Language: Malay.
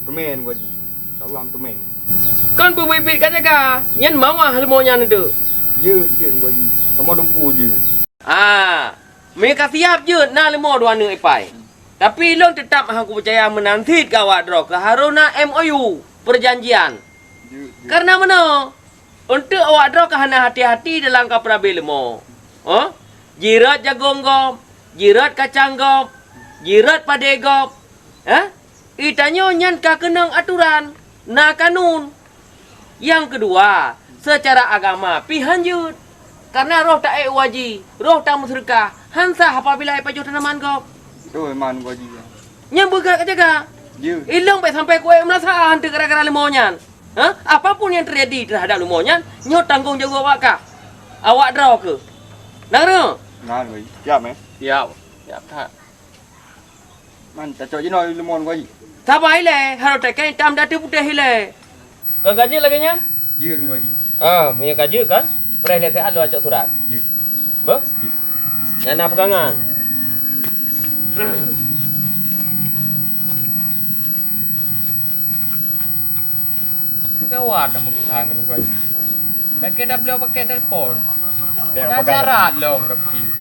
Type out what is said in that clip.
Temen gua ji. Salam temen. Kan bibit kat jaga. Nyen mau ah lemo nyan itu. Je gua ji. Kamu dumpu je. Mereka siap je nak lemo dua ni ipai. Tapi long tetap aku percaya menanti kawat draw ke haruna MOU perjanjian. Karena mana? Untuk awak draw kahana hati-hati dalam kapra lemo. Jirat jagung gop, jirat kacang gop, jirat pade gop. Itanyo nyan ka kenang aturan, na kanun. Yang kedua, secara agama pihan jut. Karena roh tak waji, roh tak musyrikah. Hansa apabila pajuh tanaman gop. Itu man gua ji. Nyam bergerak jaga. Ilang sampai kue merasa hantu gara-gara lemonyan. Apapun yang terjadi terhadap lemonyan, nyot tanggung jawab awak kah? Awak draw ke? Nang Ngan gua ji. Siap Siap. Siap tak. Man tak cok je noi lemon gua ji. Sabar ile, harus tekan hitam datu putih ile. Kau gaji lagi nyan? Je gua ji. Punya gaji kan? Perih sehat lu acok surat. Je. Ber? Yang nak pegangan. Kawan dah mengusahakan dengan gua. Lagi dah beliau pakai telefon. Dia Dah pegang. syarat lohกับพี่